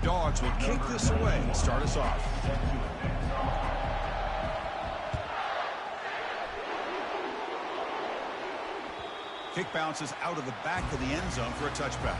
Dogs will kick this away and start us off. Kick bounces out of the back of the end zone for a touchback.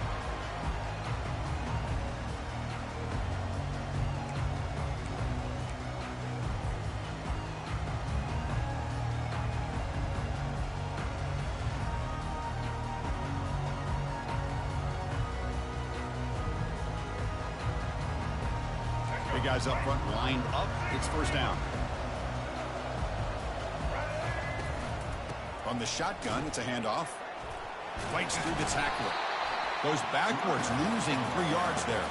Big guys up front lined up. It's first down. On the shotgun, it's a handoff. Fights through the tackler. Goes backwards, losing 3 yards there.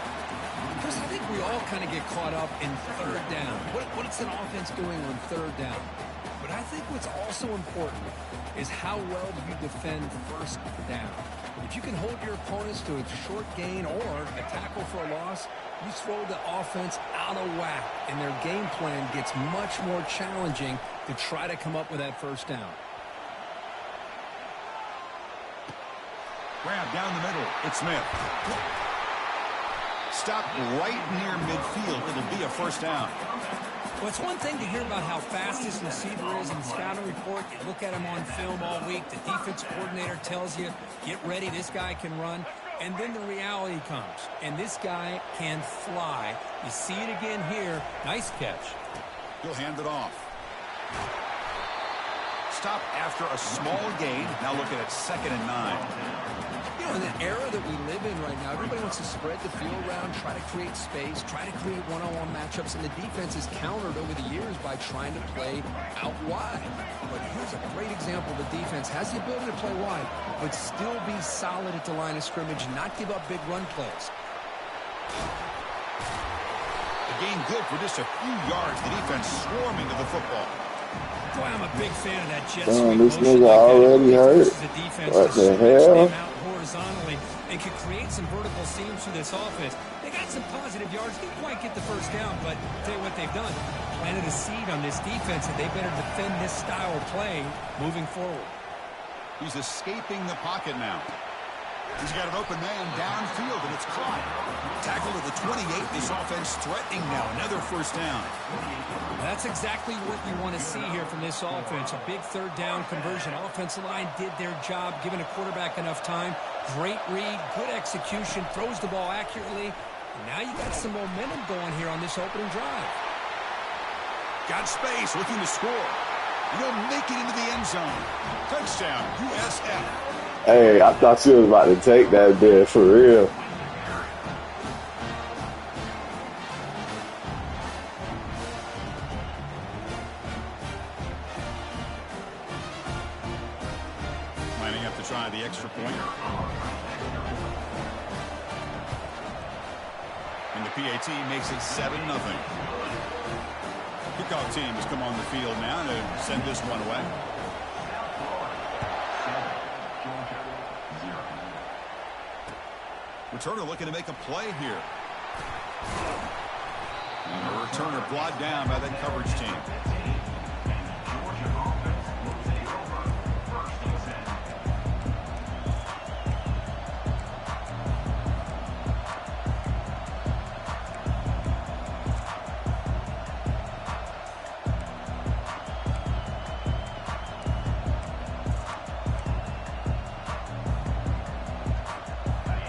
Chris, I think we all kind of get caught up in third down. What is an offense doing on third down? But I think what's also important is how well do you defend first down. If you can hold your opponents to a short gain or a tackle for a loss, you throw the offense out of whack, and their game plan gets much more challenging to try to come up with that first down. Grab down the middle. It's Smith. Stop right near midfield. It'll be a first down. Well, it's one thing to hear about how fast this receiver is in the scouting report. You look at him on film all week. The defense coordinator tells you, get ready, this guy can run. And then the reality comes, and this guy can fly. You see it again here. Nice catch. He'll hand it off. Stop after a small gain. Now looking at 2nd and 9. You know, in the era that we live in right now, everybody wants to spread the field around, try to create space, try to create one-on-one matchups, and the defense is countered over the years by trying to play out wide. But here's a great example. The defense has the ability to play wide, but still be solid at the line of scrimmage, not give up big run plays. The gain good for just a few yards. The defense swarming to the football. Boy, I'm a big fan of that jet Damn, sweep this motion nigga like already hurt. The defense What to the stretch hell? them out horizontally and could create some vertical seams through this offense. They got some positive yards. Didn't quite get the first down, but I'll tell you what they've done. Planted a seed on this defense, and they better defend this style of play moving forward. He's escaping the pocket now. He's got an open man downfield, and it's caught. Tackle to the 28. This offense threatening now. Another first down. That's exactly what you want to see here from this offense. A big third down conversion. Offensive line did their job, giving a quarterback enough time. Great read, good execution, throws the ball accurately. And now you got some momentum going here on this opening drive. Got space, looking to score. And he'll make it into the end zone. Touchdown, USF. Hey, I thought you was about to take that bit for real. Lining up to try the extra point. And the PAT makes it 7-0. Kickoff team has come on the field now to send this one away. Returner looking to make a play here. And the returner brought down by that coverage team.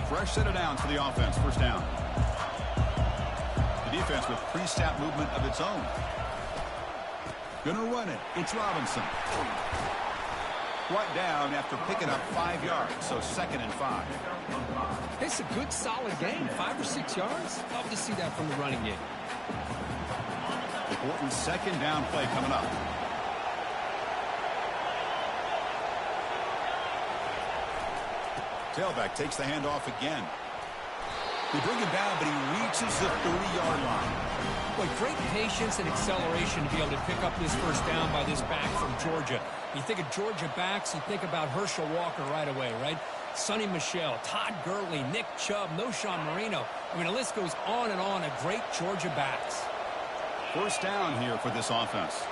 Fresh set of downs for the offense. First down. The defense with pre-snap movement of its own. Gonna run it. It's Robinson. Brought down after picking up 5 yards, so 2nd and 5. It's a good, solid game. 5 or 6 yards. Love to see that from the running game. Important 2nd down play coming up. Tailback takes the handoff again. They bring him down, but he reaches the 30-yard line. Boy, great patience and acceleration to be able to pick up this first down by this back from Georgia. You think of Georgia backs, you think about Herschel Walker right away, right? Sonny Michel, Todd Gurley, Nick Chubb, Noshawn Marino. I mean, the list goes on and on of great Georgia backs. First down here for this offense.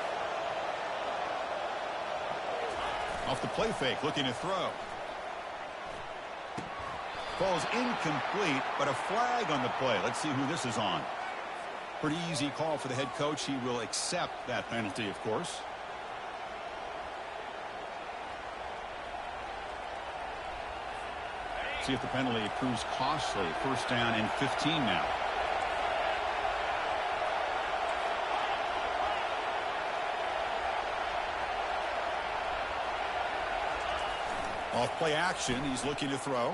Off the play fake, looking to throw. Falls incomplete, but a flag on the play. Let's see who this is on. Pretty easy call for the head coach. He will accept that penalty, of course. See if the penalty proves costly. First down and 15 now. Off play action. He's looking to throw.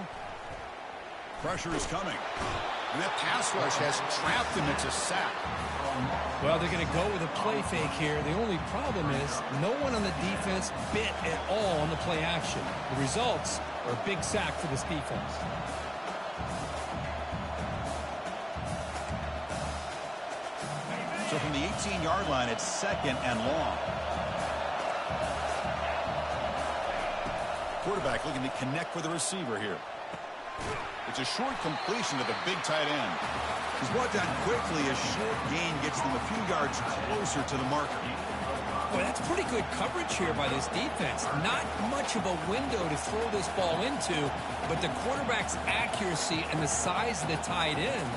Pressure is coming. And that pass rush has trapped him. It's a sack. Well, they're going to go with a play fake here. The only problem is no one on the defense bit at all on the play action. The results are a big sack for this defense. So from the 18-yard line, it's second and long. Quarterback looking to connect with the receiver here. It's a short completion to the big tight end. He's brought down quickly. A short gain gets them a few yards closer to the marker. Boy, that's pretty good coverage here by this defense. Not much of a window to throw this ball into, but the quarterback's accuracy and the size of the tight end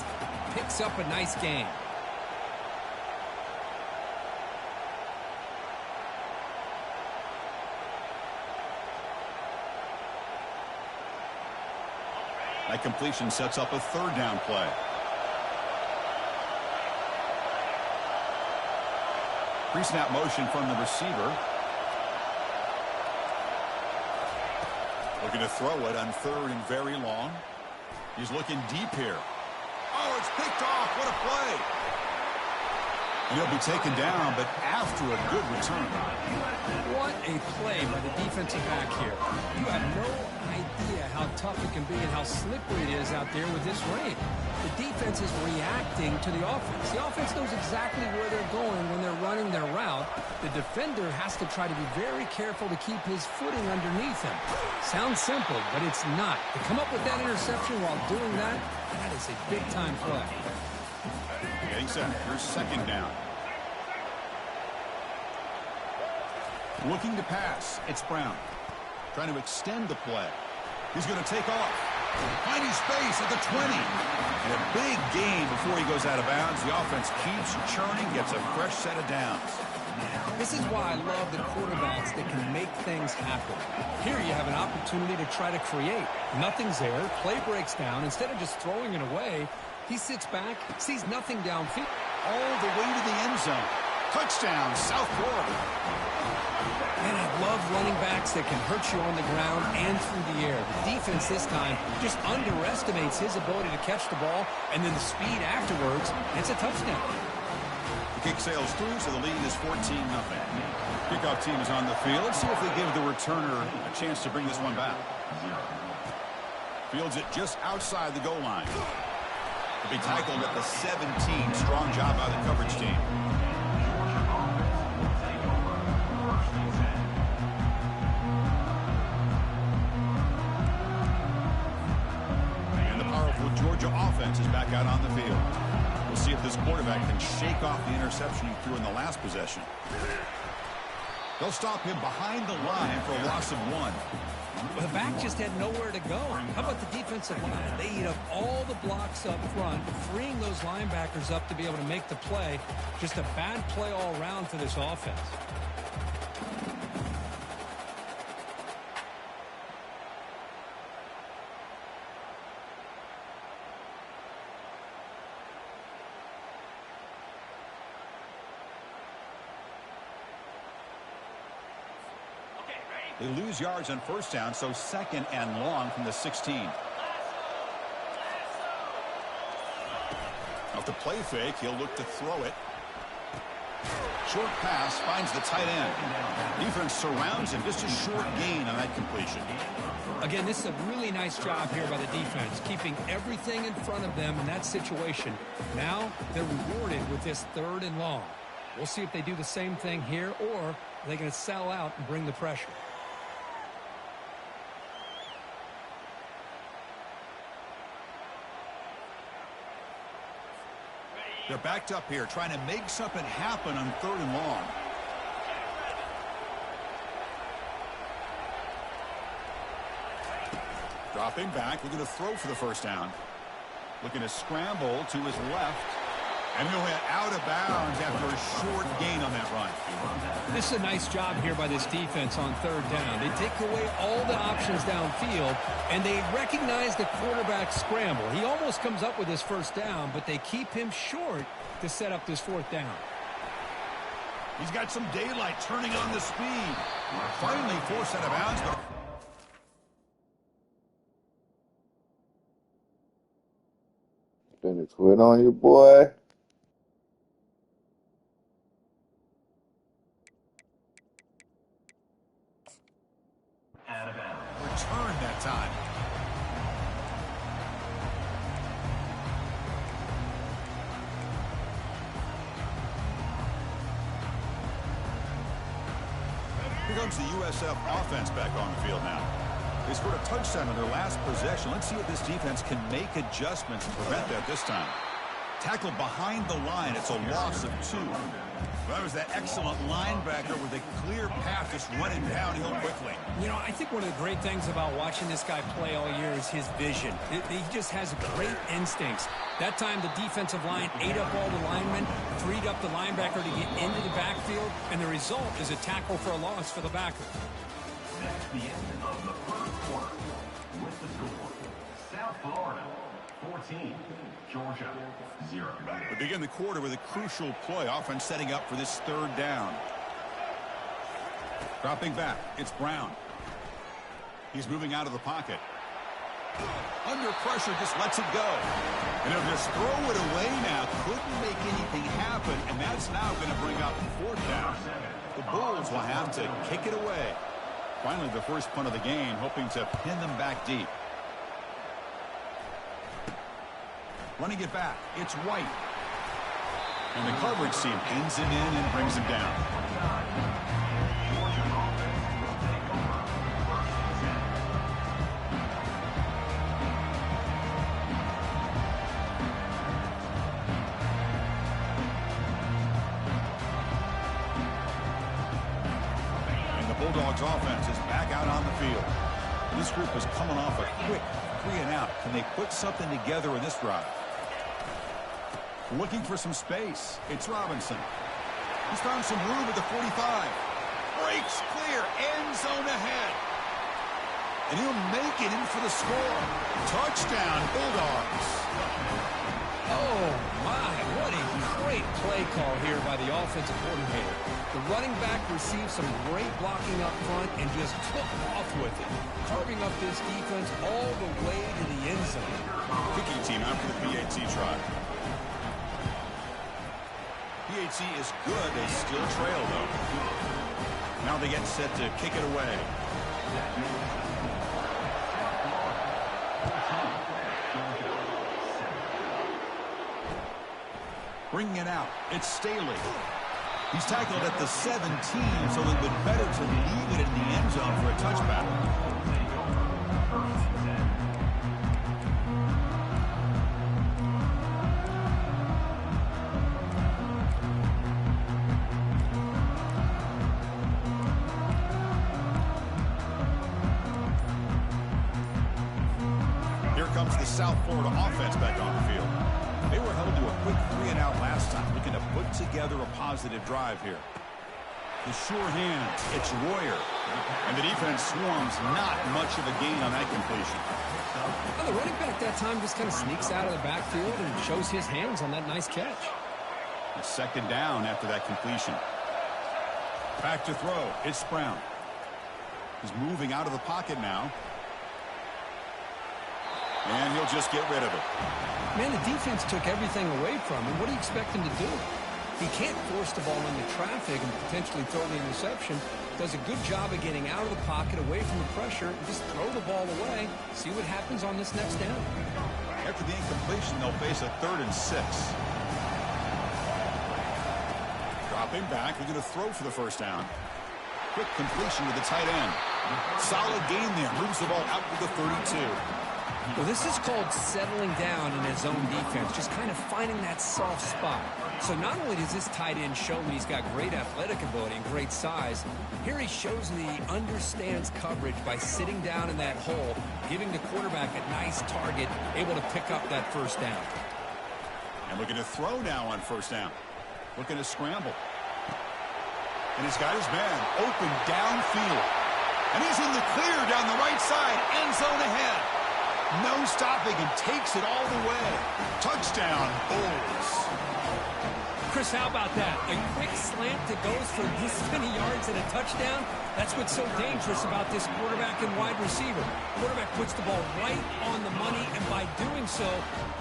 picks up a nice gain. That completion sets up a third down play. Pre-snap motion from the receiver. Looking to throw it on third and very long. He's looking deep here. Oh, it's picked off. What a play. And he'll be taken down, but after a good return. What a play by the defensive back here. You have no idea how tough it can be and how slippery it is out there with this rain. The defense is reacting to the offense. The offense knows exactly where they're going when they're running their route. The defender has to try to be very careful to keep his footing underneath him. Sounds simple, but it's not. To come up with that interception while doing that, that is a big-time play. Getting set. Here's second down. Looking to pass. It's Brown. Trying to extend the play. He's going to take off. Finding space at the 20. And a big gain before he goes out of bounds. The offense keeps churning, gets a fresh set of downs. This is why I love the quarterbacks that can make things happen. Here you have an opportunity to try to create. Nothing's there. Play breaks down. Instead of just throwing it away, he sits back, sees nothing downfield. All the way to the end zone. Touchdown, South Florida. And I love running backs that can hurt you on the ground and through the air. The defense this time just underestimates his ability to catch the ball, and then the speed afterwards, it's a touchdown. The kick sails through, so the lead is 14-0. Kickoff team is on the field. Let's see if they give the returner a chance to bring this one back. Fields it just outside the goal line. To be tackled at the 17. Strong job by the coverage team. And the powerful Georgia offense is back out on the field. We'll see if this quarterback can shake off the interception he threw in the last possession. They'll stop him behind the line for a loss of 1. The back just had nowhere to go. How about the defensive line? They eat up all the blocks up front, freeing those linebackers up to be able to make the play. Just a bad play all around for this offense. They lose yards on first down, so second and long from the 16. Off the play fake, he'll look to throw it. Short pass finds the tight end. Defense surrounds him. Just a short gain on that completion. Again, this is a really nice job here by the defense, keeping everything in front of them in that situation. Now they're rewarded with this third and long. We'll see if they do the same thing here, or are they going to sell out and bring the pressure. They're backed up here, trying to make something happen on third and long. Dropping back, looking to throw for the first down. Looking to scramble to his left. And he'll hit out of bounds after a short gain on that run. This is a nice job here by this defense on third down. They take away all the options downfield, and they recognize the quarterback scramble. He almost comes up with his first down, but they keep him short to set up this fourth down. He's got some daylight turning on the speed. Finally forced out of bounds, but Finna quit on you, boy. return that time. Here comes the USF offense back on the field now. They scored a touchdown on their last possession. Let's see if this defense can make adjustments to prevent that this time. Tackled behind the line. It's a loss of 2. That was that excellent linebacker with a clear path just running downhill quickly. You know, I think one of the great things about watching this guy play all year is his vision. He just has great instincts. That time the defensive line ate up all the linemen, freed up the linebacker to get into the backfield, and the result is a tackle for a loss for the backer. That's the end of the first quarter. With the score, South Florida 14, Georgia 0. We begin the quarter with a crucial play. Offense setting up for this third down. Dropping back, it's Brown. He's moving out of the pocket. Under pressure, just lets it go. And he'll just throw it away now. Couldn't make anything happen, and that's now going to bring up fourth down. The Bulls will have to kick it away. Finally, the first punt of the game, hoping to pin them back deep. Running it back, it's White. And the coverage team pins him in and brings him down. Bulldogs offense is back out on the field. This group is coming off a quick 3-and-out. Can they put something together in this drive? Looking for some space. It's Robinson. He's found some room at the 45. Breaks clear. End zone ahead. And he'll make it in for the score. Touchdown, Bulldogs. Oh, my. What a great play call here by the offensive coordinator. The running back received some great blocking up front and just took off with it, carving up this defense all the way to the end zone. Kicking team out for the PAT try. PAT is good. They still trail, though. Now they get set to kick it away. Bringing it out. It's Staley. He's tackled at the 17, so it would be better to leave it in the end zone for a touchback. Here comes the South Florida offense back on the field. They were held to a quick 3-and-out last time, looking to put together a positive drive here. The sure hands, it's Royer. And the defense swarms, not much of a gain on that completion. Well, the running back that time just kind of sneaks out of the backfield and shows his hands on that nice catch. A second down after that completion. Back to throw, it's Brown. He's moving out of the pocket now. And he'll just get rid of it. Man, the defense took everything away from him. What do you expect him to do? He can't force the ball into traffic and potentially throw the interception. Does a good job of getting out of the pocket, away from the pressure, and just throw the ball away. See what happens on this next down. After the incompletion, they'll face a 3rd and 6. Dropping back, they're going to throw for the first down. Quick completion to the tight end. Solid gain there. Moves the ball out to the 32. Well, this is called settling down in his own defense, just kind of finding that soft spot. So not only does this tight end show that he's got great athletic ability and great size, here he shows that he understands coverage by sitting down in that hole, giving the quarterback a nice target, able to pick up that first down. And looking to throw now on first down. Looking to scramble. And he's got his man open downfield. And he's in the clear down the right side. End zone ahead. No stopping and takes it all the way. Touchdown, Bulls. Chris, how about that? A quick slant that goes for this many yards and a touchdown. That's what's so dangerous about this quarterback and wide receiver. Quarterback puts the ball right on the money, and by doing so,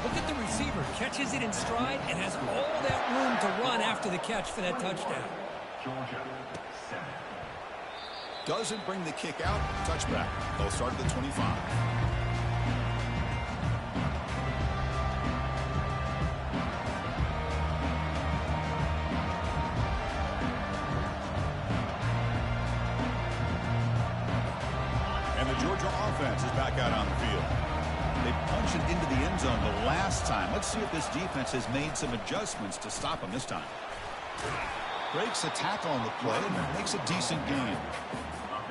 look at the receiver. Catches it in stride and has all that room to run after the catch for that touchdown. Georgia, 7. Doesn't bring the kick out. Touchback. They'll start at the 25. And the Georgia offense is back out on the field. They punched it into the end zone the last time. Let's see if this defense has made some adjustments to stop them this time. Breaks a tackle on the play and makes a decent gain.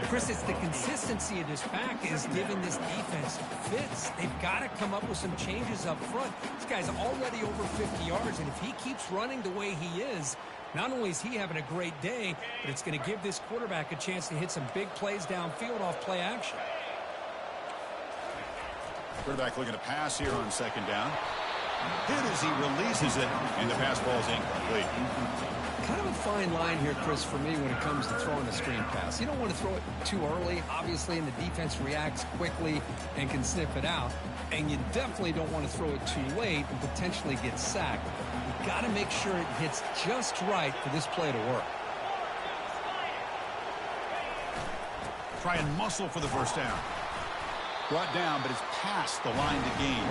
Chris, it's the consistency of this back is giving this defense fits. They've got to come up with some changes up front. This guy's already over 50 yards, and if he keeps running the way he is, not only is he having a great day, but it's going to give this quarterback a chance to hit some big plays downfield off play action. Quarterback looking to pass here on second down. Hit as he releases it, and the pass ball is incomplete. Kind of a fine line here, Chris, for me when it comes to throwing a screen pass. You don't want to throw it too early, obviously, and the defense reacts quickly and can sniff it out. And you definitely don't want to throw it too late and potentially get sacked. You've got to make sure it hits just right for this play to work. Try and muscle for the first down. Brought down, but it's past the line to gain.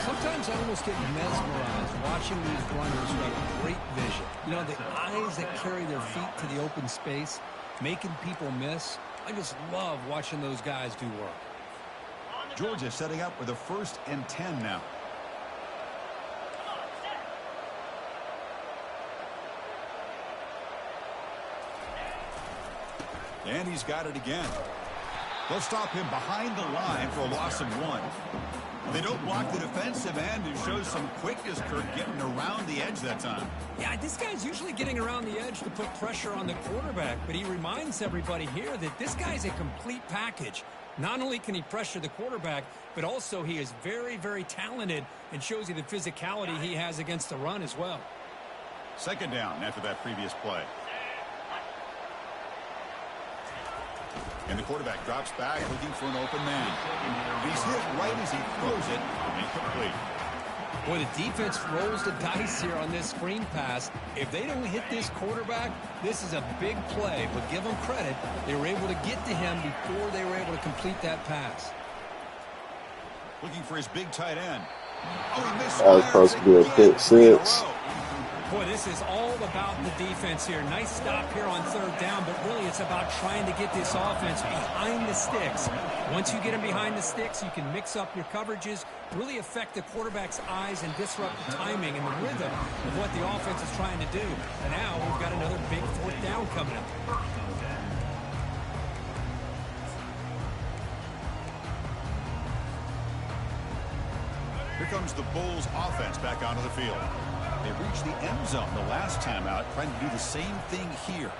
Sometimes I almost get mesmerized watching these runners who have great vision. You know, the eyes that carry their feet to the open space, making people miss. I just love watching those guys do work. Georgia setting up with a 1st and 10 now. And he's got it again. They'll stop him behind the line for a loss of 1. They don't block the defensive end, who shows some quickness, Kirk, getting around the edge that time. Yeah, this guy's usually getting around the edge to put pressure on the quarterback, but he reminds everybody here that this guy's a complete package. Not only can he pressure the quarterback, but also he is very, very talented and shows you the physicality he has against the run as well. Second down after that previous play. And the quarterback drops back looking for an open man. He's hit right as he throws it. Incomplete. Boy, the defense rolls the dice here on this screen pass. If they don't hit this quarterback, this is a big play. But give them credit. They were able to get to him before they were able to complete that pass. Looking for his big tight end. Oh, he missed. That was supposed to be a pick six. Boy, this is all about the defense here. Nice stop here on third down, but really it's about trying to get this offense behind the sticks. Once you get them behind the sticks, you can mix up your coverages, really affect the quarterback's eyes and disrupt the timing and the rhythm of what the offense is trying to do. And now we've got another big 4th down coming up. Here comes the Bulls offense back onto the field. They reached the end zone the last time out, trying to do the same thing here.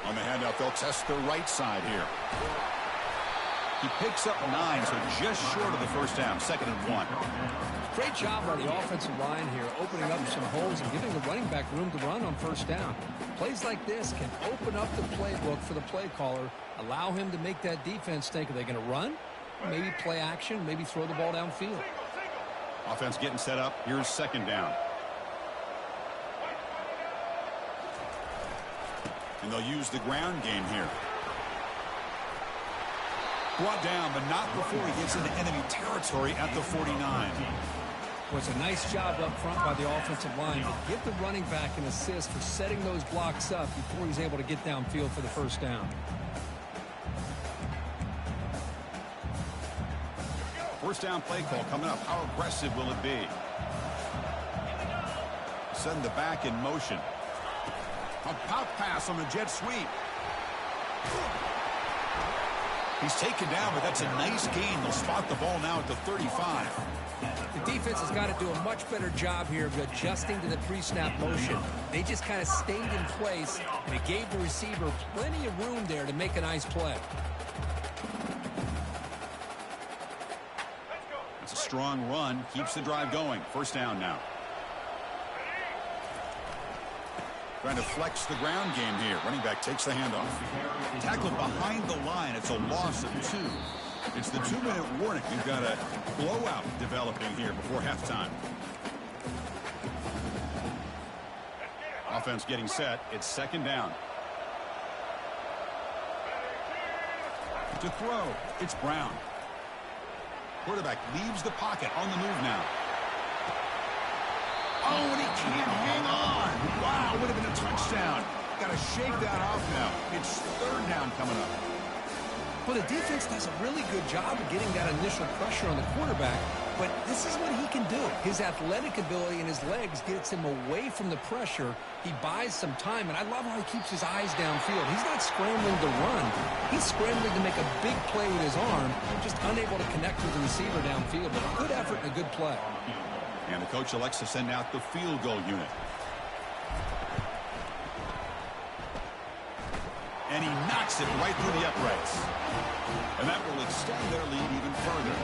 On the handout, they'll test the right side here. He picks up 9, so just short of the first down, 2nd and 1. Great job by the offensive line here, opening up some holes and giving the running back room to run on first down. Plays like this can open up the playbook for the play caller, allow him to make that defense think, are they going to run? Maybe play action, maybe throw the ball downfield. Offense getting set up. Here's 2nd down. And they'll use the ground game here. Brought down, but not before he gets into enemy territory at the 49. Was a nice job up front by the offensive line to give the running back an assist for setting those blocks up before he's able to get downfield for the first down. First down play call coming up. How aggressive will it be? Send the back in motion. A pop pass on the jet sweep. He's taken down, but that's a nice gain. They'll spot the ball now at the 35. The defense has got to do a much better job here of adjusting to the pre-snap motion. They just kind of stayed in place, and it gave the receiver plenty of room there to make a nice play. It's a strong run. Keeps the drive going. First down now. Trying to flex the ground game here. Running back takes the handoff. Tackled behind the line. It's a loss of 2. It's the 2-minute warning. You've got a blowout developing here before halftime. Offense getting set. It's second down. To throw. It's Brown. Quarterback leaves the pocket on the move now. Oh, and he can't hang on. Wow, would have been a touchdown. Got to shake that off now. It's third down coming up. Well, the defense does a really good job of getting that initial pressure on the quarterback, but this is what he can do. His athletic ability and his legs gets him away from the pressure. He buys some time, and I love how he keeps his eyes downfield. He's not scrambling to run. He's scrambling to make a big play with his arm, just unable to connect with the receiver downfield. But a good effort and a good play. And the coach elects to send out the field goal unit. And he knocks it right through the uprights. And that will extend their lead even further.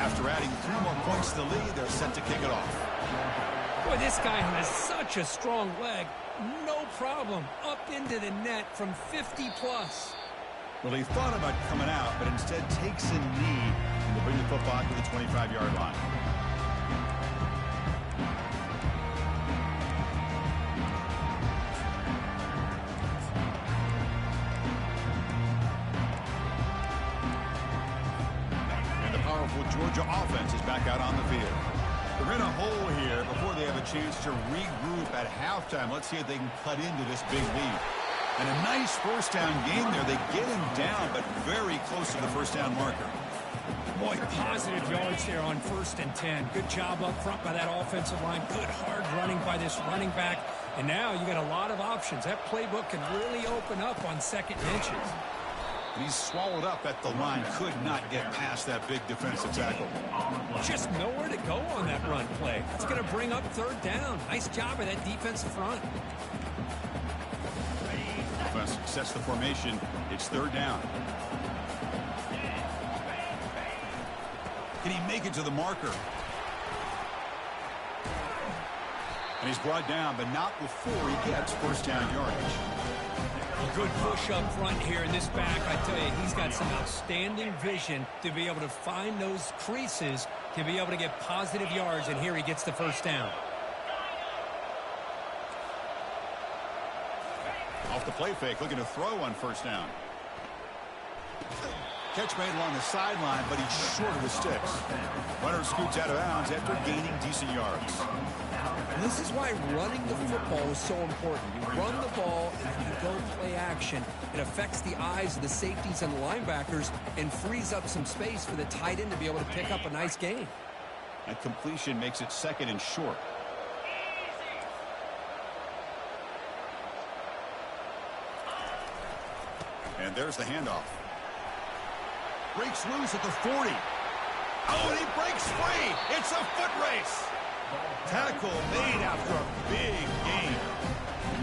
After adding 3 more points to the lead, they're set to kick it off. Boy, this guy has such a strong leg. No problem. Up into the net from 50 plus. Well, he thought about coming out, but instead takes a knee and will bring the football to the 25-yard line. Georgia offense is back out on the field. They're in a hole here before they have a chance to regroup at halftime. Let's see if they can cut into this big lead. And a nice first down game there. They get him down, but very close to the first down marker. Boy, positive yards there on 1st and 10. Good job up front by that offensive line. Good hard running by this running back. And now you got a lot of options. That playbook can really open up on second inches. And he's swallowed up at the line. Could not get past that big defensive tackle. Just nowhere to go on that run play. It's going to bring up third down. Nice job by that defensive front. Offense sets the formation. It's third down. Can he make it to the marker? And he's brought down, but not before he gets first down yardage. A good push up front here in this back. I tell you, he's got some outstanding vision to be able to find those creases, to be able to get positive yards, and here he gets the first down. Off the play fake, looking to throw on first down. Catch made along the sideline, but he's short of the sticks. Runner scoots out of bounds after gaining decent yards. And this is why running the football is so important. You run the ball, and if you don't play action, it affects the eyes of the safeties and the linebackers and frees up some space for the tight end to be able to pick up a nice gain. That completion makes it second and short. And there's the handoff. Breaks loose at the 40. Oh, and he breaks free. It's a foot race. Tackle made after a big gain.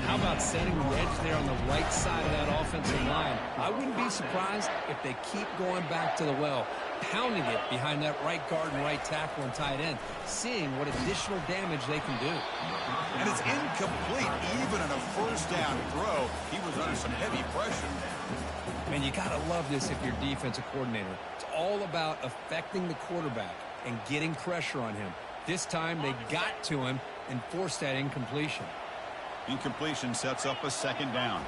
How about setting the edge there on the right side of that offensive line? I wouldn't be surprised if they keep going back to the well, pounding it behind that right guard and right tackle and tight end, seeing what additional damage they can do. And it's incomplete. Even on a first down throw, he was under some heavy pressure. Man, you got to love this if you're defensive coordinator. It's all about affecting the quarterback and getting pressure on him. This time they got to him and forced that incompletion. Incompletion sets up a second down.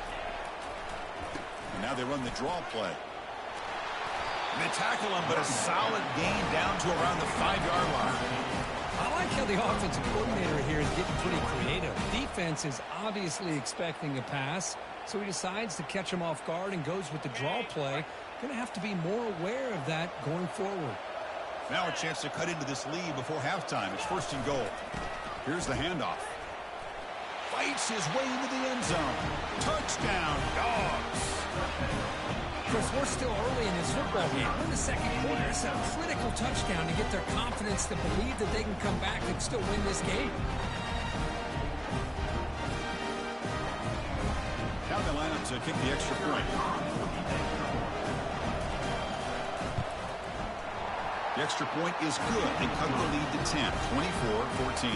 And now they run the draw play. And they tackle him, but a solid gain down to around the 5-yard line. I like how the offensive coordinator here is getting pretty creative. Defense is obviously expecting a pass, so he decides to catch him off guard and goes with the draw play. Going to have to be more aware of that going forward. Now a chance to cut into this lead before halftime. It's 1st and goal. Here's the handoff. Fights his way into the end zone. Touchdown, Dogs. Chris, we're still early in this football game. We're in the second quarter. It's a critical touchdown to get their confidence to believe that they can come back and still win this game. Now they line up to kick the extra point. The extra point is good. They cut the lead to 10, 24-14.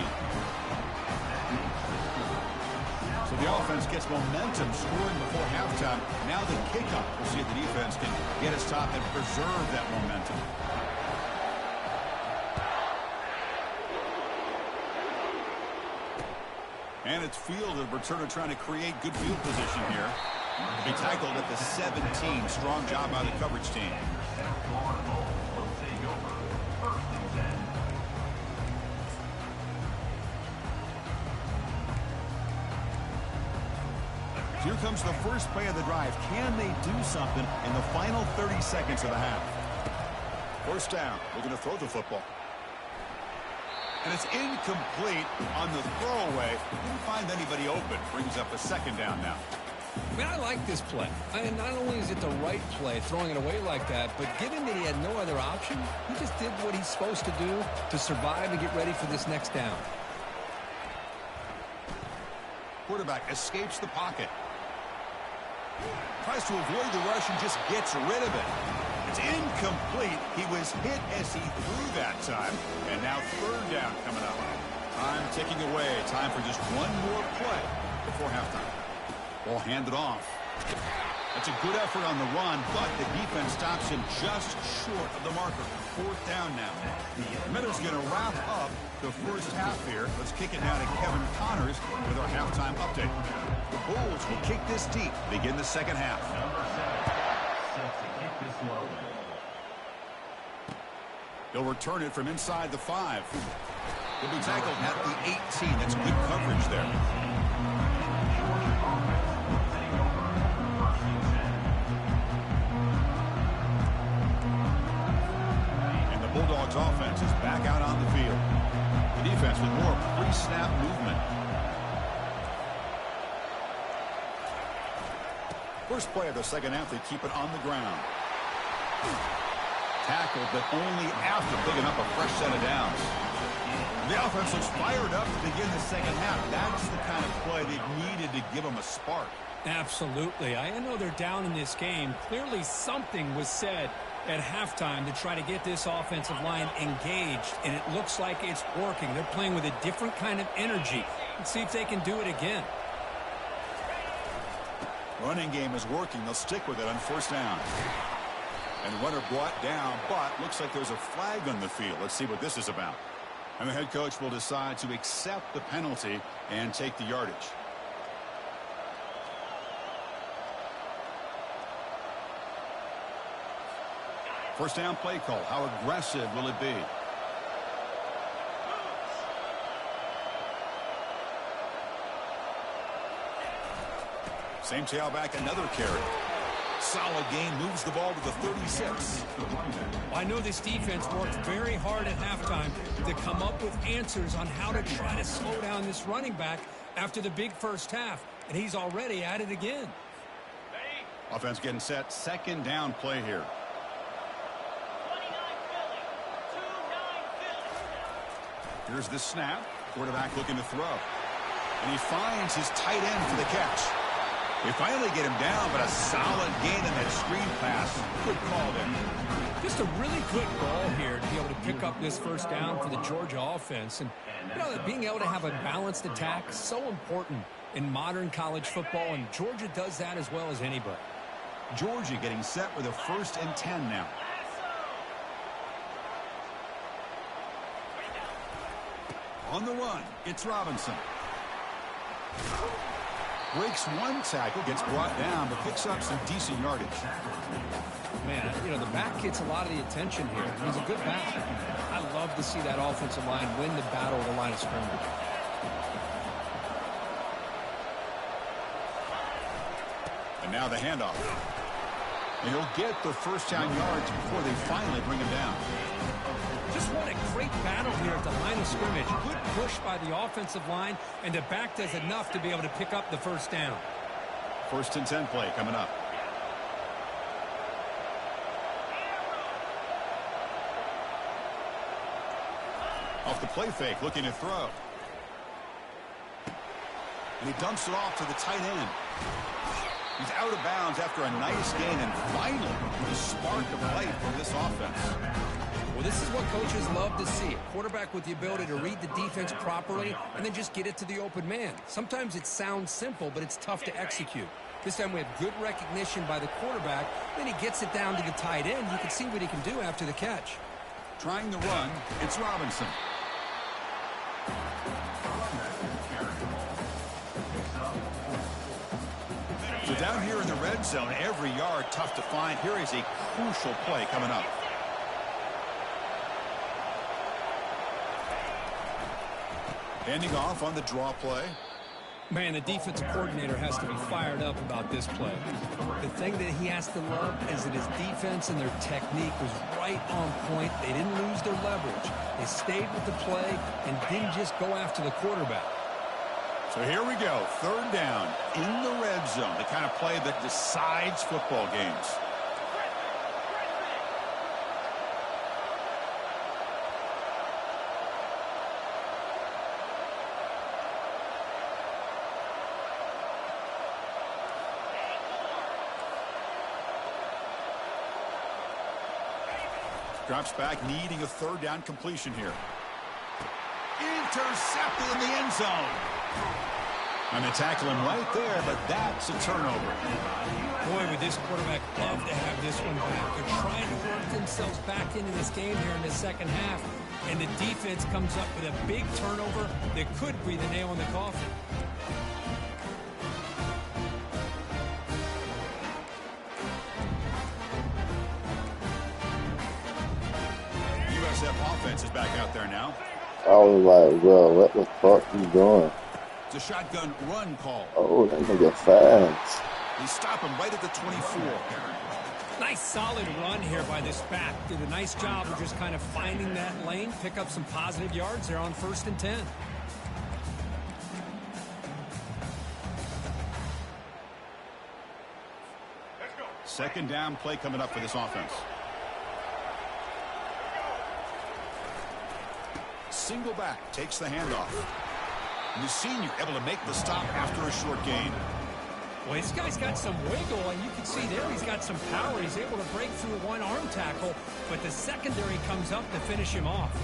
So the offense gets momentum scoring before halftime. Now the kickoff. We'll see if the defense can get its top and preserve that momentum. And it's fielded. Returner trying to create good field position here. They tackled at the 17. Strong job by the coverage team. Here comes the first play of the drive. Can they do something in the final 30 seconds of the half? First down. They're going to throw the football. And it's incomplete on the throwaway. Didn't find anybody open. Brings up a 2nd down now. Man, I like this play. And not only is it the right play, throwing it away like that, but given that he had no other option, he just did what he's supposed to do to survive and get ready for this next down. Quarterback escapes the pocket. Tries to avoid the rush and just gets rid of it. It's incomplete. He was hit as he threw that time. And now 3rd down coming up. Time ticking away. Time for just one more play before halftime. Ball handed off. That's a good effort on the run, but the defense stops him just short of the marker. 4th down now. Minutes going to wrap up the first half here. Let's kick it down to Kevin Connors with our halftime update. The Bulls will kick this deep, begin the second half. They'll return it from inside the 5. He'll be tackled at the 18. That's good coverage there. And the Bulldogs offense is back out on the field. The defense with more pre-snap movement. First play of the second half, they keep it on the ground. Tackled, but only after picking up a fresh set of downs. The offense looks fired up to begin the second half. That's the kind of play they've needed to give them a spark. Absolutely. I know they're down in this game. Clearly something was said at halftime to try to get this offensive line engaged, and it looks like it's working. They're playing with a different kind of energy. Let's see if they can do it again. Running game is working. They'll stick with it on 1st down. And runner brought down, but looks like there's a flag on the field. Let's see what this is about. And the head coach will decide to accept the penalty and take the yardage. First down play call. How aggressive will it be? Same tailback, another carry. Solid gain, moves the ball to the 36. I know this defense worked very hard at halftime to come up with answers on how to try to slow down this running back after the big first half, and he's already at it again. Offense getting set, 2nd down play here. Here's the snap. Quarterback looking to throw. And he finds his tight end for the catch. They finally get him down, but a solid gain in that screen pass. Good call there. Just a really good ball here to be able to pick up this first down for the Georgia offense. And, you know, being able to have a balanced attack is so important in modern college football, and Georgia does that as well as anybody. Georgia getting set with a 1st and 10 now. On the run, it's Robinson. Breaks one tackle, gets brought down, but picks up some decent yardage. Man, you know, the back gets a lot of the attention here. He's a good back. I love to see that offensive line win the battle of the line of scrimmage. And now the handoff. And he'll get the first down yards before they finally bring him down. Just what a great battle here at the line of scrimmage. Good push by the offensive line, and the back does enough to be able to pick up the first down. 1st and 10 play coming up. Off the play fake, looking to throw. And he dumps it off to the tight end. He's out of bounds after a nice gain, and finally, the spark of life from this offense. Well, this is what coaches love to see. A quarterback with the ability to read the defense properly and then just get it to the open man. Sometimes it sounds simple, but it's tough to execute. This time we have good recognition by the quarterback. Then he gets it down to the tight end. You can see what he can do after the catch. Trying to run, it's Robinson. So down here in the red zone, every yard tough to find. Here is a crucial play coming up. Handing off on the draw play. Man, the defensive coordinator has to be fired up about this play. The thing that he has to love is that his defense and their technique was right on point. They didn't lose their leverage. They stayed with the play and didn't just go after the quarterback. So here we go, 3rd down in the red zone, the kind of play that decides football games. Drops back, needing a 3rd down completion here. Intercepted in the end zone. And they tackle him right there, but that's a turnover. Boy, would this quarterback love to have this one back. They're trying to work themselves back into this game here in the second half, and the defense comes up with a big turnover that could be the nail in the coffin. USF offense is back out there now. I was like, well, what the fuck you doing? It's a shotgun run call. Oh, that nigga fast. They stop him right at the 24. Nice solid run here by this back. Did a nice job of just kind of finding that lane, pick up some positive yards there on 1st and 10. Second down play coming up for this offense. Single back, takes the handoff. And the senior able to make the stop after a short gain. Well, this guy's got some wiggle, and you can see there he's got some power. He's able to break through one arm tackle, but the secondary comes up to finish him off.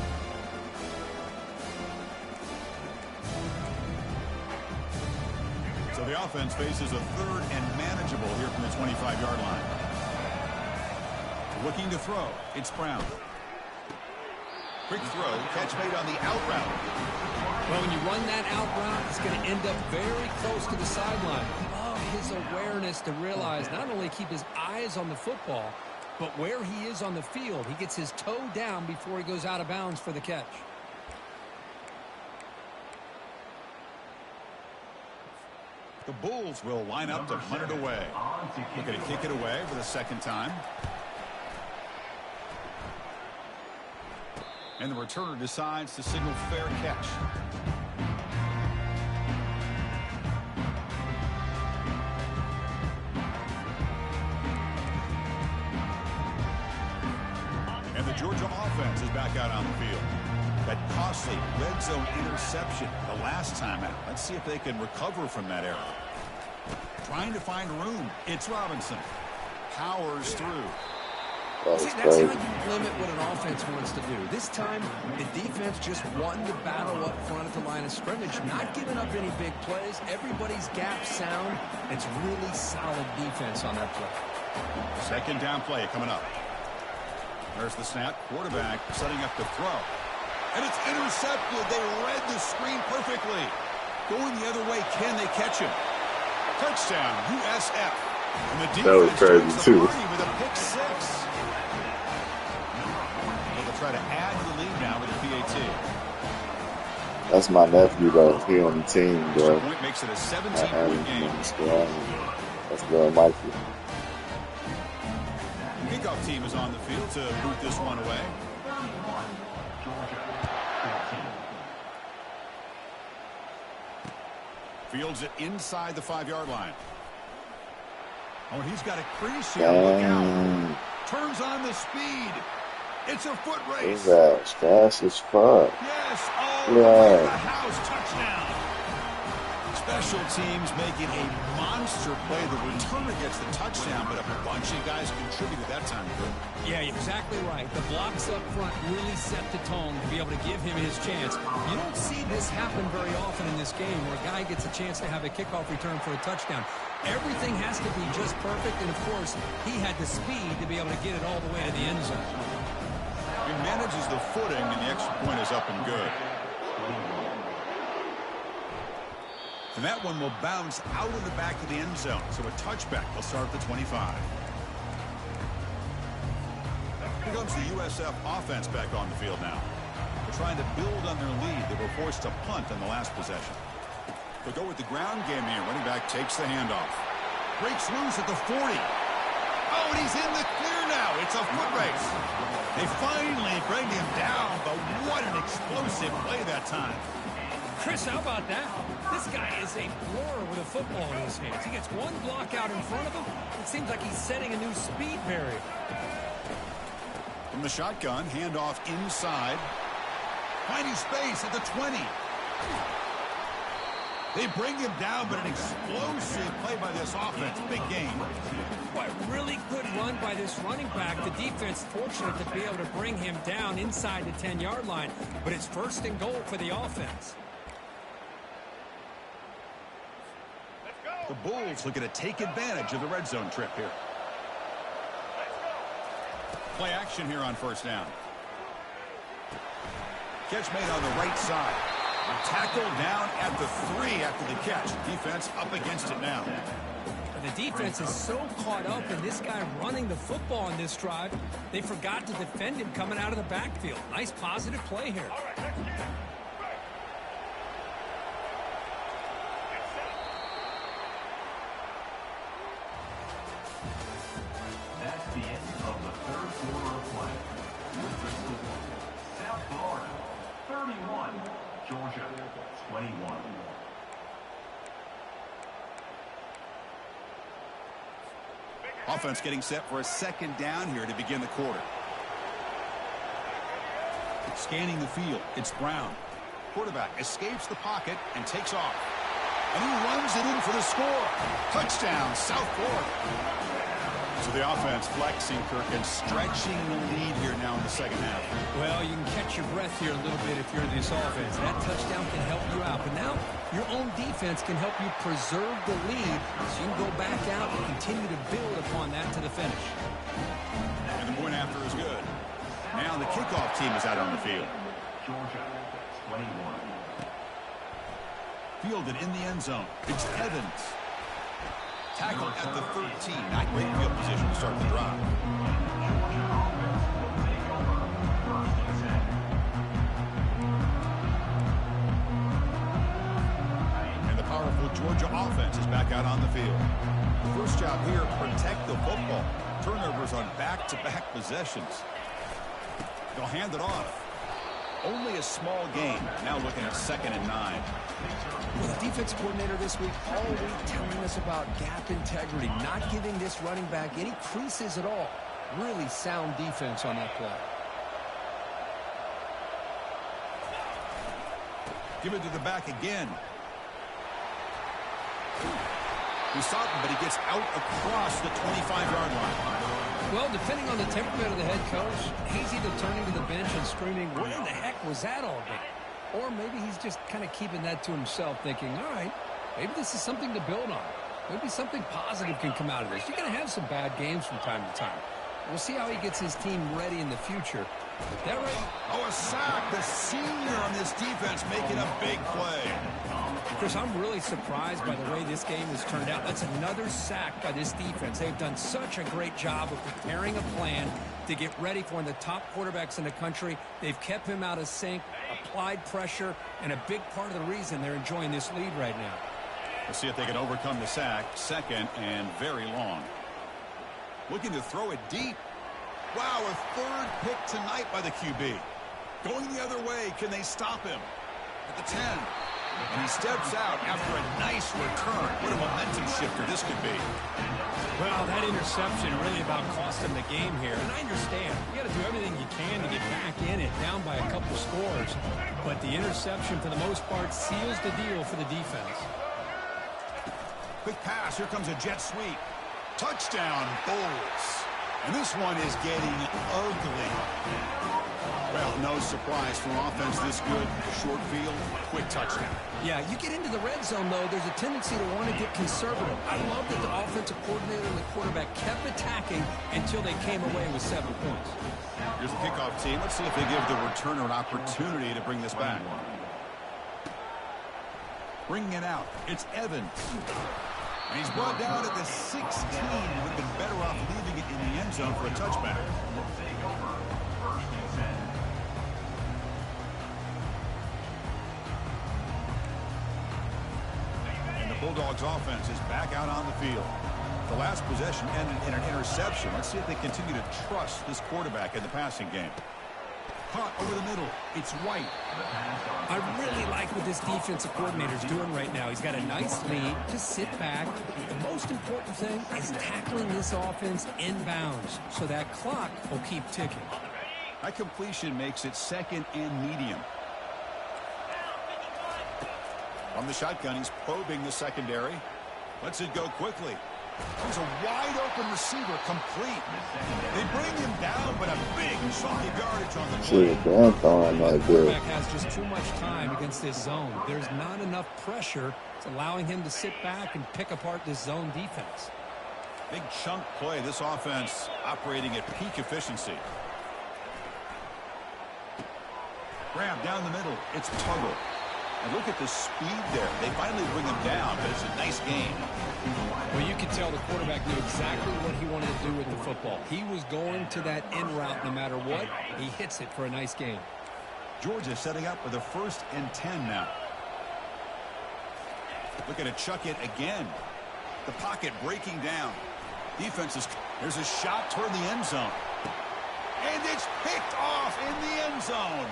So the offense faces a 3rd and manageable here from the 25-yard line. Looking to throw, it's Brown. Quick throw, catch made on the out route. Well, when you run that out route, it's going to end up very close to the sideline. Love his awareness to realize not only keep his eyes on the football, but where he is on the field. He gets his toe down before he goes out of bounds for the catch. The Bulls will line up to punt it away. Looking to kick it away for the 2nd time. And the returner decides to signal fair catch. And the Georgia offense is back out on the field. That costly red zone interception the last time out. Let's see if they can recover from that error. Trying to find room. It's Robinson. Powers through. See, that's how you limit what an offense wants to do. This time, the defense just won the battle up front at the line of scrimmage, not giving up any big plays. Everybody's gap sound. It's really solid defense on that play. 2nd down play coming up. There's the snap. Quarterback setting up the throw. And it's intercepted. They read the screen perfectly. Going the other way, can they catch him? Touchdown, USF. And the defense joins the party with a pick 6. Try to add to the lead now with a PAT. That's my nephew, though. He on the team, bro. Point makes it a 17-point game. That's good, Mikey. kickoff team is on the field to boot this one away. 31, Georgia 14. Fields it inside the 5-yard line. Oh, he's got a crease here. Look out. Turns on the speed. It's a foot race. That's fast as fuck. Yes. Oh, Yeah. the house touchdown. Special teams making a monster play. The returner gets the touchdown, but a bunch of guys contributed that time. Yeah, exactly right. The blocks up front really set the tone to be able to give him his chance. You don't see this happen very often in this game where a guy gets a chance to have a kickoff return for a touchdown. Everything has to be just perfect, and of course, he had the speed to be able to get it all the way to the end zone. He manages the footing, and the extra point is up and good. And that one will bounce out of the back of the end zone. So a touchback will start at the 25. Here comes the USF offense back on the field now. They're trying to build on their lead. They were forced to punt on the last possession. They'll go with the ground game here. Running back takes the handoff. Breaks loose at the 40. Oh, and he's in the clear now. It's a foot race. They finally bring him down, but what an explosive play that time. Chris, how about that? This guy is a blur with a football in his hands. He gets one block out in front of him. It seems like he's setting a new speed barrier. From the shotgun, handoff inside. Finding space at the 20. They bring him down, but an explosive play by this offense. Big game. Boy, really good run by this running back. The defense fortunate to be able to bring him down inside the 10-yard line. But it's first and goal for the offense. The Bulls looking to take advantage of the red zone trip here. Play action here on first down. Catch made on the right side. Tackle down at the 3 after the catch. Defense up against it now. And the defense is so caught up in this guy running the football on this drive, they forgot to defend him coming out of the backfield. Nice positive play here. That's the end of the third quarter of play. With the score, South Florida 31, Georgia 21. Offense getting set for a second down here to begin the quarter. Scanning the field, it's Brown. Quarterback escapes the pocket and takes off. And he runs it in for the score. Touchdown, South Florida. So the offense flexing, Kirk, and stretching the lead here now in the second half. Well, you can catch your breath here a little bit if you're this offense. That touchdown can help you out. But now your own defense can help you preserve the lead so you can go back out and continue to build upon that to the finish. And the point after is good. Now the kickoff team is out on the field. Georgia 21. Fielded in the end zone. It's Evans. Tackle at the 13. Not great field position to start the drive. Georgia offense will take over first and 10. And the powerful Georgia offense is back out on the field. The first job here, protect the football. Turnovers on back-to-back possessions. They'll hand it off. Only a small gain. Now looking at 2nd and 9. Well, the defense coordinator this week all week telling us about gap integrity, not giving this running back any creases at all. Really sound defense on that play. Give it to the back again. He stopped him, but he gets out across the 25-yard line. Well, depending on the temperament of the head coach, he's either turning to the bench and screaming, "Where in the heck was that all day?" Or maybe he's just kind of keeping that to himself, thinking, all right, maybe this is something to build on. Maybe something positive can come out of this. You're going to have some bad games from time to time. We'll see how he gets his team ready in the future. That right? Oh, a sack. The senior on this defense making a big play. Chris, I'm really surprised by the way this game has turned out. That's another sack by this defense. They've done such a great job of preparing a plan to get ready for one of the top quarterbacks in the country. They've kept him out of sync, applied pressure, and a big part of the reason they're enjoying this lead right now. We'll see if they can overcome the sack. 2nd and very long. Looking to throw it deep. Wow, a third pick tonight by the QB. Going the other way, can they stop him? At the 10. And he steps out after a nice return. What a momentum shifter this could be. Well, that interception really about cost him the game here. And I understand. You got to do everything you can to get back in it, down by a couple scores. But the interception, for the most part, seals the deal for the defense. Quick pass. Here comes a jet sweep. Touchdown, Bulls. And this one is getting ugly. Well, no surprise from offense this good. Short field, quick touchdown. Yeah, you get into the red zone, though, there's a tendency to want to get conservative. I love that the offensive coordinator and the quarterback kept attacking until they came away with 7 points. Here's the kickoff team. Let's see if they give the returner an opportunity to bring this back. Bringing it out. It's Evans. And he's brought down at the 16. Would have been better off leaving it in the end zone for a touchback. And the Bulldogs offense is back out on the field. The last possession ended in an interception. Let's see if they continue to trust this quarterback in the passing game. Caught over the middle. It's White. I really like what this defensive coordinator is doing right now. He's got a nice lead. Just sit back. The most important thing is tackling this offense inbounds so that clock will keep ticking. That completion makes it second and medium. From the shotgun, he's probing the secondary. Lets it go quickly. Here's a wide-open receiver, complete. They bring him down, but a big chunk of yardage on the play. Shit, I'm throwing The like this. quarterback has just too much time against this zone. There's not enough pressure. It's allowing him to sit back and pick apart this zone defense. Big chunk play. This offense operating at peak efficiency. Grab down the middle. It's Tuggle. And look at the speed there. They finally bring him down, but it's a nice game. Well, you could tell the quarterback knew exactly what he wanted to do with the football. He was going to that in route no matter what. He hits it for a nice game. Georgia setting up with a 1st and 10 now. Looking to chuck it again. The pocket breaking down. Defense is... There's a shot toward the end zone. And it's picked off in the end zone.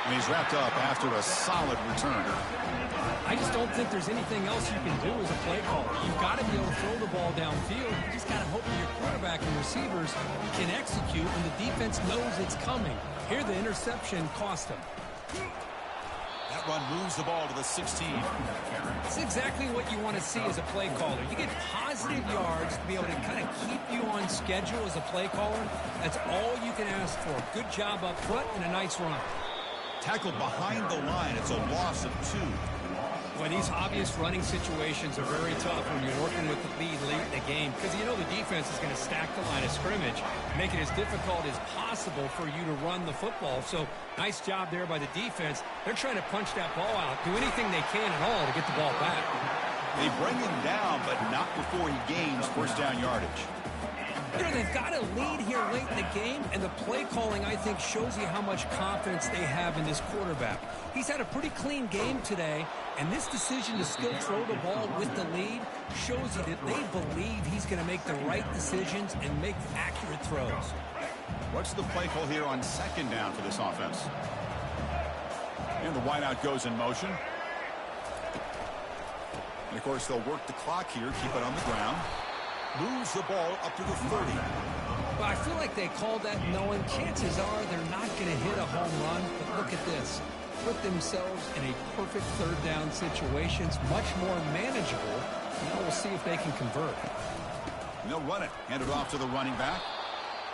And he's wrapped up after a solid return. I just don't think there's anything else you can do as a play caller. You've got to be able to throw the ball downfield. You just got to hope that your quarterback and receivers can execute when the defense knows it's coming. Here, the interception cost him. That run moves the ball to the 16. It's exactly what you want to see as a play caller. You get positive yards to be able to kind of keep you on schedule as a play caller. That's all you can ask for. Good job up front and a nice run. Tackled behind the line. It's a loss of 2. Well, these obvious running situations are very tough when you're working with the lead late in the game because you know the defense is going to stack the line of scrimmage, make it as difficult as possible for you to run the football. So nice job there by the defense. They're trying to punch that ball out, do anything they can at all to get the ball back. They bring him down, but not before he gains 1st down yardage. You know, they've got a lead here late in the game, and the play calling, I think, shows you how much confidence they have in this quarterback. He's had a pretty clean game today, and this decision to still throw the ball with the lead shows you that they believe he's going to make the right decisions and make accurate throws. What's the play call here on 2nd down for this offense? And the wideout goes in motion. And, of course, they'll work the clock here, keep it on the ground. Moves the ball up to the 30. Well, I feel like they called that knowing chances are they're not going to hit a home run. But look at this. Put themselves in a perfect 3rd down situation. It's much more manageable. Now we'll see if they can convert. And they'll run it. Hand it off to the running back.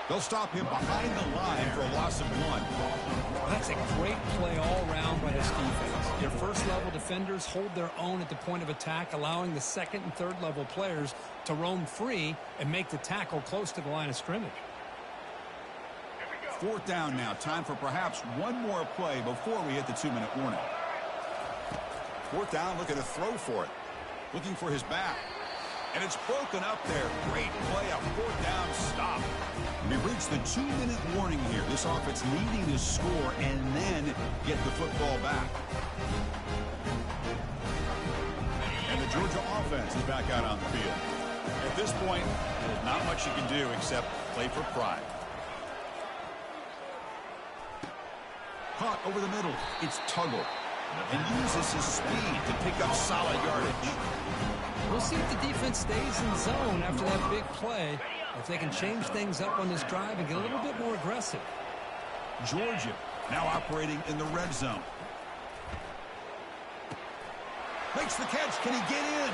They'll stop him behind the line for a loss of 1. That's a great play all around by this defense. Your first-level defenders hold their own at the point of attack, allowing the 2nd and 3rd level players to roam free and make the tackle close to the line of scrimmage. 4th down now. Time for perhaps one more play before we hit the 2-minute warning. 4th down, looking to throw for it. Looking for his back. And it's broken up there. Great play, a 4th down stop. We reached the 2-minute warning here. This offense needing to score and then get the football back. And the Georgia offense is back out on the field. And At this point, there's not much you can do except play for pride. Caught over the middle. It's Tuggle. And uses his speed to pick up solid yardage. We'll see if the defense stays in zone after that big play, or if they can change things up on this drive and get a little bit more aggressive. Georgia now operating in the red zone. Makes the catch. Can he get in?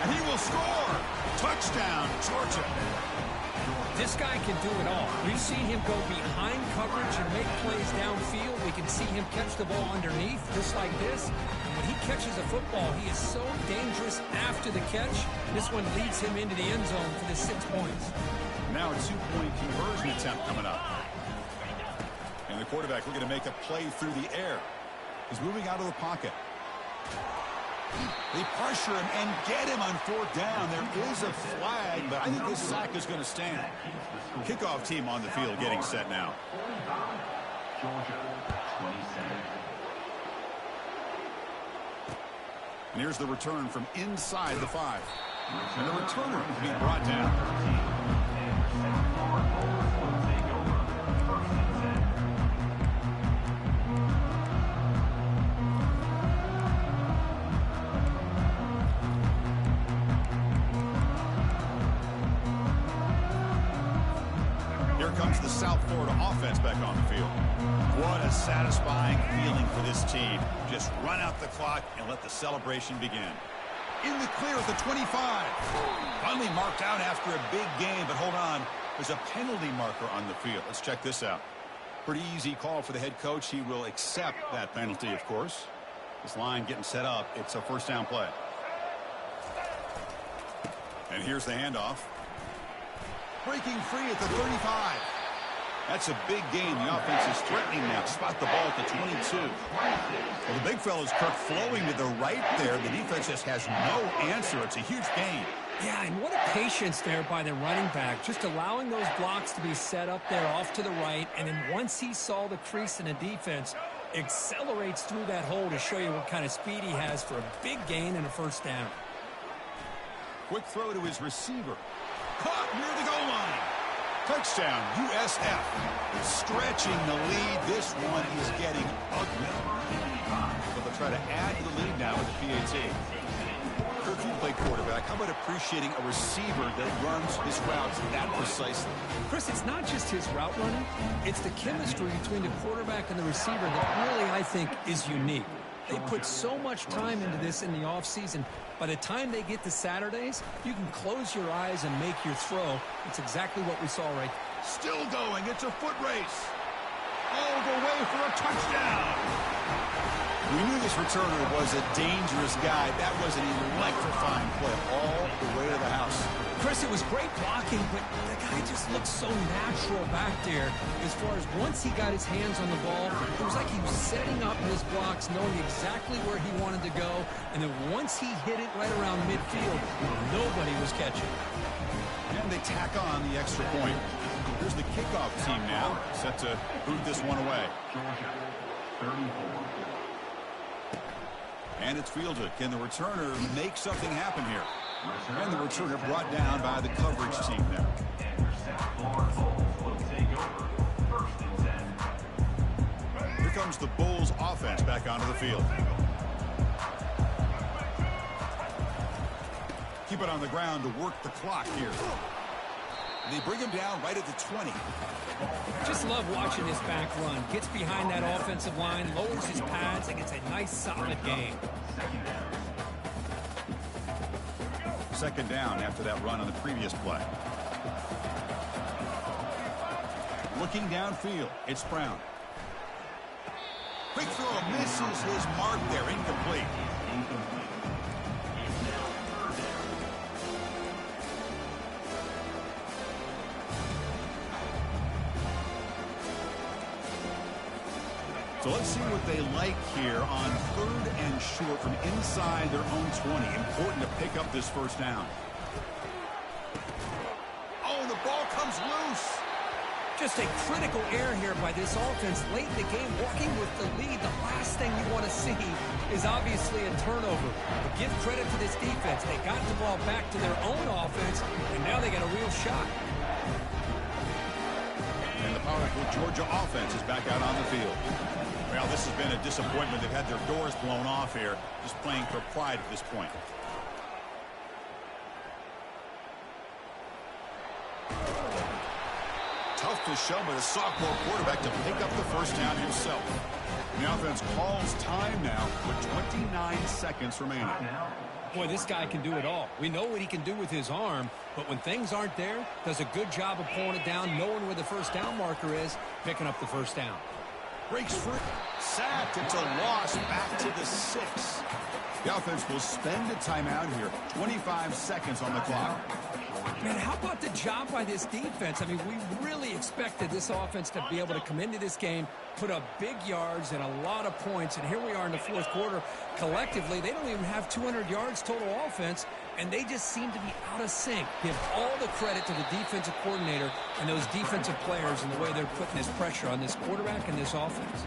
And he will score. Touchdown, Georgia. This guy can do it all. We've seen him go behind coverage and make plays downfield. We can see him catch the ball underneath, just like this. And when he catches a football, he is so dangerous after the catch. This one leads him into the end zone for the 6 points. Now a 2-point conversion attempt coming up. And the quarterback looking to make a play through the air. He's moving out of the pocket. They pressure him and get him on 4th down. There is a flag, but I think this sack is going to stand. Kickoff team on the field getting set now. Georgia, 27. And here's the return from inside the 5. And the returner to be brought down. Comes the South Florida offense back on the field. What a satisfying feeling for this team. Just run out the clock and let the celebration begin. In the clear at the 25. Finally marked out after a big game, but hold on. There's a penalty marker on the field. Let's check this out. Pretty easy call for the head coach. He will accept that penalty, of course. This line getting set up. It's a 1st down play. And here's the handoff. Breaking free at the 35. That's a big gain. The offense is threatening now. Spot the ball at the 22. Well, the big fella's Kirk flowing to the right there. The defense just has no answer. It's a huge gain. Yeah, and what a patience there by the running back. Just allowing those blocks to be set up there off to the right. And then once he saw the crease in the defense, accelerates through that hole to show you what kind of speed he has for a big gain and a 1st down. Quick throw to his receiver. Caught near the goal line. Touchdown, USF. Stretching the lead. This one is getting ugly. But they'll try to add to the lead now with the PAT. Kirk, you play quarterback. How about appreciating a receiver that runs his routes that precisely? Chris, it's not just his route running. It's the chemistry between the quarterback and the receiver that really, I think, is unique. They put so much time into this in the offseason. By the time they get to Saturdays, you can close your eyes and make your throw. It's exactly what we saw right there. Still going. It's a foot race. All the way for a touchdown. We knew this returner was a dangerous guy. That was an electrifying play all the way to the house. Chris, it was great blocking, but the guy just looked so natural back there. As far as once he got his hands on the ball, it was like he was setting up his blocks, knowing exactly where he wanted to go. And then once he hit it right around midfield, nobody was catching. And they tack on the extra point. Here's the kickoff team now, set to boot this one away. Georgia, 34. And it's fielded. Can the returner make something happen here? And the returner brought down by the coverage team there. Here comes the Bulls offense back onto the field. Keep it on the ground to work the clock here. They bring him down right at the 20. Just love watching this back run. Gets behind that offensive line, lowers his pads, and gets a nice solid gain. 2nd down after that run on the previous play. Looking downfield, it's Brown. Quick throw, misses his mark there, incomplete. So let's see what they like here on 3rd and short from inside their own 20. Important to pick up this 1st down. Oh, the ball comes loose. Just a critical error here by this offense late in the game, walking with the lead. The last thing you want to see is obviously a turnover. But give credit to this defense. They got the ball back to their own offense, and now they got a real shot. And the powerful Georgia offense is back out on the field. Well, this has been a disappointment. They've had their doors blown off here, just playing for pride at this point. Tough to show by the sophomore quarterback to pick up the first down himself. The offense calls time now with 29 seconds remaining. Boy, this guy can do it all. We know what he can do with his arm, but when things aren't there, does a good job of pulling it down, knowing where the first down marker is, picking up the first down. Breaks free. Sacked. It's a loss back to the 6. The offense will spend a timeout here. 25 seconds on the clock. Man, how about the job by this defense? I mean, we really expected this offense to be able to come into this game, put up big yards and a lot of points, and here we are in the fourth quarter. Collectively, they don't even have 200 yards total offense, and they just seem to be out of sync. Give all the credit to the defensive coordinator and those defensive players and the way they're putting this pressure on this quarterback and this offense.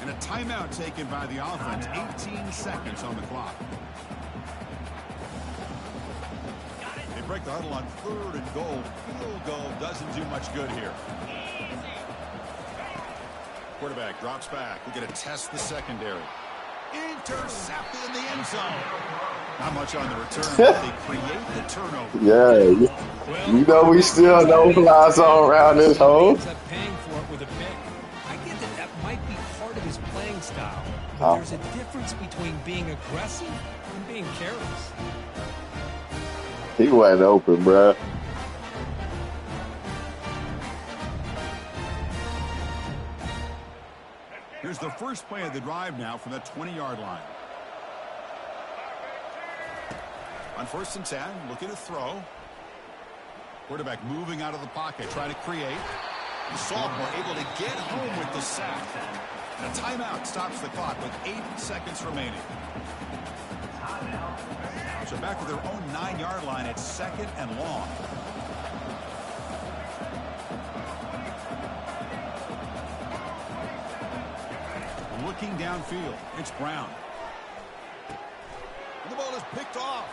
And a timeout taken by the offense. 18 seconds on the clock. They break the huddle on 3rd and goal. Field goal doesn't do much good here. Quarterback drops back. We're going to test the secondary. Intercepted in the end zone. Not much on the return, but they create the turnover. Yeah, you know we still no fly zone around this hole. Ends up paying for it with a pick. I get that that might be part of his playing style, but there's a difference between being aggressive and being careless. He wasn't open, bruh. Here's the first play of the drive now from the 20-yard line. On 1st and 10, looking to throw. Quarterback moving out of the pocket, trying to create. The sophomore able to get home with the sack. And a timeout stops the clock with 8 seconds remaining. So back to their own 9-yard line at 2nd and long. Looking downfield, it's Brown. And the ball is picked off.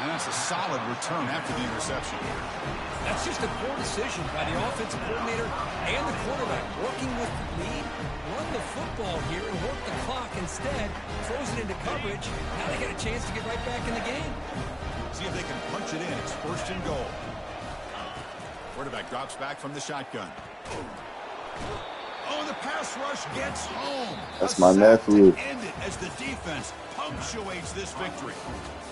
And that's a solid return after the interception. That's just a poor decision by the offensive coordinator and the quarterback. Working with the lead, run the football here and work the clock. Instead, throws it into coverage. Now they got a chance to get right back in the game. See if they can punch it in. It's 1st and goal. Quarterback drops back from the shotgun. Oh, the pass rush gets home. That's my nephew. End it as the defense punctuates this victory.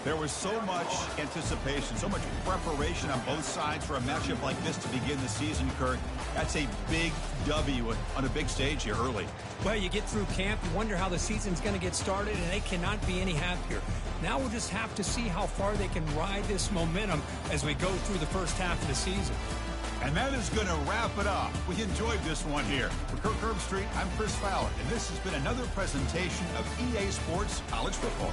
There was so much anticipation, so much preparation on both sides for a matchup like this to begin the season, Kirk. That's a big W on a big stage here early. Well, you get through camp, you wonder how the season's going to get started, and they cannot be any happier. Now we'll just have to see how far they can ride this momentum as we go through the first half of the season. And that is going to wrap it up. We enjoyed this one here. For Kirk Herbstreit, I'm Chris Fowler, and this has been another presentation of EA Sports College Football.